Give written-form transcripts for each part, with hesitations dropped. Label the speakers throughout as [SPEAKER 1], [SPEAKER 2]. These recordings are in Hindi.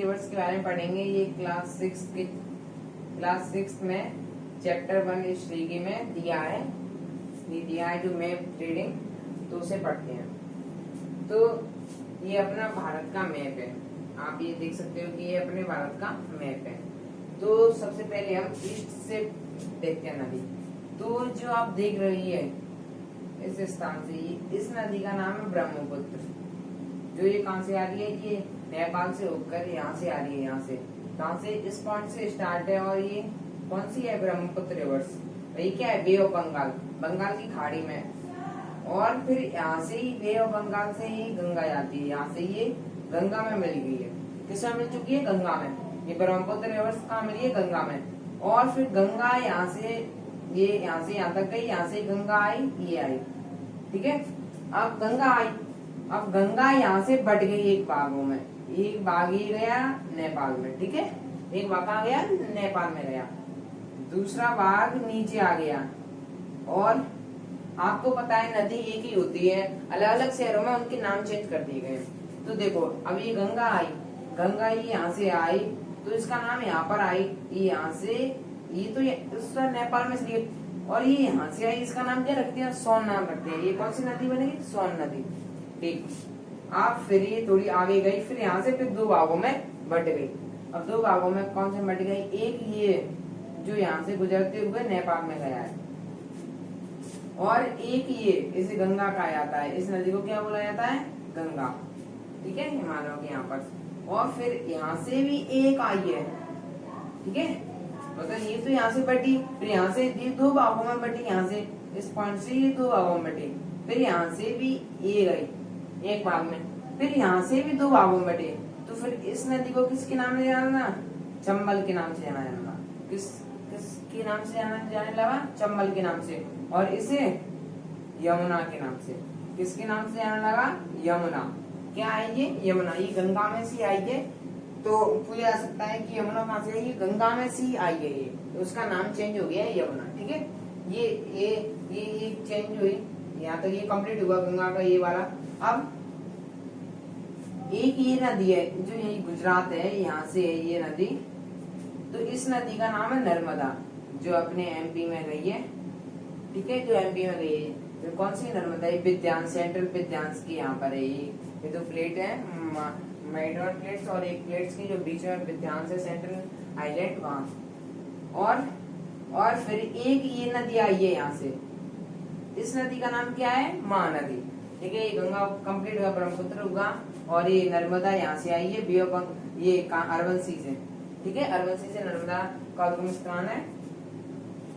[SPEAKER 1] रिवर्स के बारे में पढ़ेंगे। ये क्लास 6 में चैप्टर 1 हिस्ट्री में दिया है टू मैप रीडिंग, तो उसे पढ़ते हैं। तो ये अपना भारत का मैप है, आप ये देख सकते हो कि ये अपने भारत का मैप है। तो सबसे पहले हम ईस्ट से देखते हैं नदी। तो जो आप देख रही है इस स्थान से, इस नदी का नाम है ब्रह्मपुत्र। जो ये कहां से आ रही है, ये नेपाल से होकर यहाँ से आ रही है। यहाँ से कहां से, इस पॉइंट से स्टार्ट है। और ये कौन सी है, ब्रह्मपुत्र रिवर्स। ये क्या है, बे ऑफ बंगाल, बंगाल की खाड़ी में। और फिर यहाँ से ही बे ऑफ बंगाल से ही गंगा जाती है। यहाँ से ये गंगा में मिल गई है। किसमें मिल चुकी है, गंगा में। ये ब्रह्मपुत्र रिवर्स कहाँ मिली है, गंगा में। और फिर गंगा यहाँ से ये यहाँ से यहाँ तक गई, यहाँ से गंगा आई, ये आई, ठीक है। अब गंगा आई, अब गंगा यहाँ से बट गई एक भागों में। एक भाग ही गया नेपाल में, ठीक है। एक भाग कहाँ गया, नेपाल में गया। दूसरा भाग नीचे आ गया। और आपको पता है नदी एक ही होती है, अलग अलग शहरों में उनके नाम चेंज कर दिए गए। तो देखो अब ये गंगा आई, गंगा ये यहाँ से आई तो इसका नाम यहाँ पर आई, ये यहाँ से ये तो ये नेपाल में इसलिए। और ये यहाँ से आई, इसका नाम क्या रखते हैं, सोन नाम रखते हैं। ये कौन सी नदी बनेगी, सोन नदी, ठीक। आप फिर ये थोड़ी आगे गई, फिर यहाँ से फिर दो भागों में बट गई। अब दो भागों में कौन से बट गई, एक ये जो यहाँ से गुजरते हुए नेपाल में गया है, और एक ये इसे गंगा कहा जाता है। इस नदी को क्या बोला जाता है, गंगा, ठीक है, हिमालयों के यहाँ पर। और फिर यहाँ से भी एक आई है, ठीक है। मतलब ये तो यहाँ से बटी, फिर यहाँ से ये दो भागों में बटी, यहाँ से इस पॉइंट से ये दो भागों में बटी, फिर यहाँ से भी ये गई एक भाग में, फिर यहाँ से भी दो भागों में बटे। तो फिर इस नदी को किसके नाम से जाना, चंबल के नाम से जाना जाएगा। किसके नाम से जाने लगा, चंबल के नाम से। और इसे यमुना के नाम से, किसके नाम से जाने लगा, यमुना। क्या है ये, यमुना। ये गंगा में से आई है, तो पूछा जा सकता है कि यमुना कहाँ से आई है, गंगा में से आई है ये, तो उसका नाम चेंज हो गया है यमुना, ठीक है। ये चेंज हुई, यहाँ तक ये कंप्लीट हुआ गंगा का ये वाला। अब एक ये नदी है जो यही गुजरात है, यहाँ से है ये नदी। तो इस नदी का नाम है नर्मदा, जो अपने एमपी में गई है, ठीक है, जो एमपी में गई है। तो कौन सी नर्मदा, ये विद्यांश, सेंट्रल विद्यांश की यहाँ पर है। ये दो प्लेट है, मेडोन प्लेट्स, और एक प्लेट्स की जो बीच में विद्यांश है, सेंट्रल आइलैंड वहां। और फिर एक ये नदी आई है यहाँ से, इस नदी का नाम क्या है, महानदी, ठीक है। ये गंगा कंप्लीट हुआ, ब्रह्मपुत्र हुआ, और ये नर्मदा यहाँ से आई है, बे ऑफ ये अरबन सी से, ठीक है। अरबन सी से नर्मदा का उद्गम स्थान है।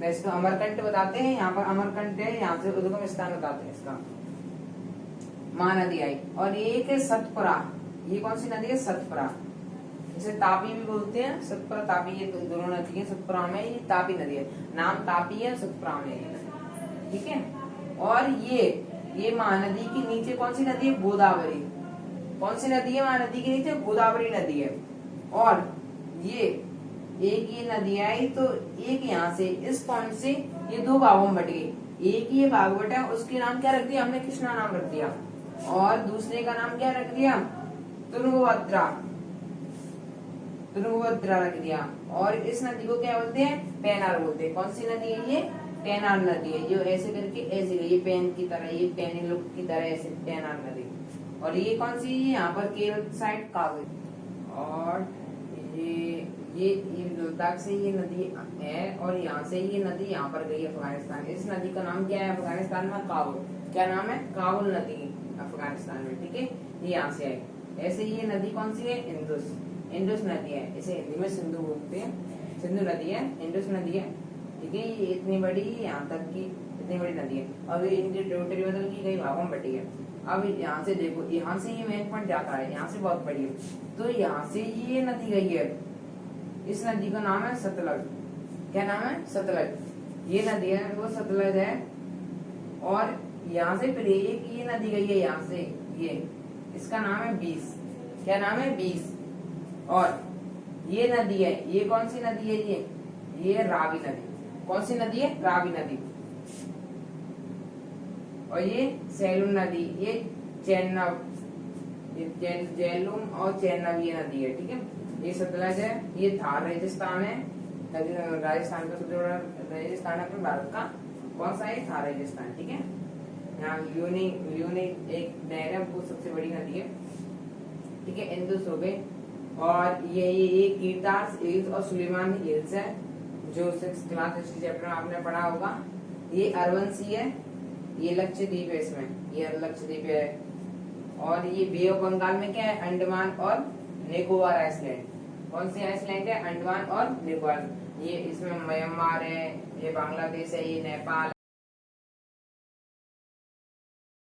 [SPEAKER 1] वैसे तो अमरकंट बताते हैं, यहाँ पर अमरकंट है, यहाँ से उद्गम स्थान बताते हैं इसका। महानदी आई। और एक है सतपुरा, ये कौन सी नदी है, सतपुरा, इसे तापी भी बोलते हैं, सतपुरा तापी, ये दोनों नदी है। सतपुरा में ये तापी नदी है, नाम तापी है, सतपुरा में, ठीक है। और ये महानदी के नीचे कौन सी नदी है, गोदावरी। कौन सी नदी है, महानदी के नीचे गोदावरी नदी है। और ये नदी आई, तो एक यहाँ से इस पॉइंट से ये दो भागों में बट गई। एक ये भाग बटा, उसके नाम क्या रख दिया हमने, कृष्णा नाम रख दिया। और दूसरे का नाम क्या रख दिया, तुंगभद्रा रख दिया। और इस नदी को क्या बोलते हैं, पेनार बोलते हैं। कौन सी नदी है, ये पेनार नदी है, जो ऐसे करके ऐसे गई, ये पेन की तरह, ये पेन लुक की तरह ऐसे, पेनार नदी। और ये कौन सी, यहाँ पर केरल साइड कावेरी। और ये लद्दाख से ये नदी है, और यहाँ से ये नदी यहाँ पर गई अफगानिस्तान। इस नदी का नाम क्या है अफगानिस्तान में, काबुल। क्या नाम है, काबुल नदी अफगानिस्तान में, ठीक है। ये यहाँ से आई। ऐसे ये नदी कौन सी है, इंडस नदी है, इसे हिंदी में सिंधु बोलते हैं। सिंधु नदी है, इंडस नदी है, ठीक है। ये इतनी बड़ी, यहाँ तक की इतनी बड़ी नदी है। अब इनकी टेरिटरी बदल की कई भागों में बटी है। अब यहाँ से देखो, यहाँ से ये मेन पॉइंट जाता है, यहाँ से बहुत बड़ी है। तो यहाँ से ये नदी गई है, इस नदी का नाम है सतलज। क्या नाम है, सतलज। ये नदी है वो सतलज है। और यहाँ से फिर एक ये नदी गई है यहाँ से, ये इसका नाम है बीस। क्या नाम है, बीस। और ये नदी है, ये कौन सी नदी है, ये रावी नदी। कौन सी नदी है, रावी नदी। और ये सैलून नदी, ये चेनाब, ये झेलम और चेनाब ये नदी है, ठीक है। ये सतलज है, ये थार राजस्थान है, राजस्थान का जो राजस्थान है अपने भारत का, कौन सा है, थार राजस्थान, ठीक है। यहाँ ल्यूनी एक नहर है, वो सबसे बड़ी नदी है, ठीक है। इंदुस हो गए, और ये कीटार्स हिल्स और सुलेमान हिल्स है, जो 6th क्लास हिस्ट्री चैप्टर में आपने पढ़ा होगा। ये अरवन सी है, ये लक्षद्वीप है, इसमें ये लक्षद्वीप है। और ये बे ऑफ बंगाल में क्या है, अंडमान और निकोबार आइसलैंड। कौन सी आइसलैंड है, अंडमान और निकोबार। ये इसमें म्यांमार है, ये बांग्लादेश है, ये नेपाल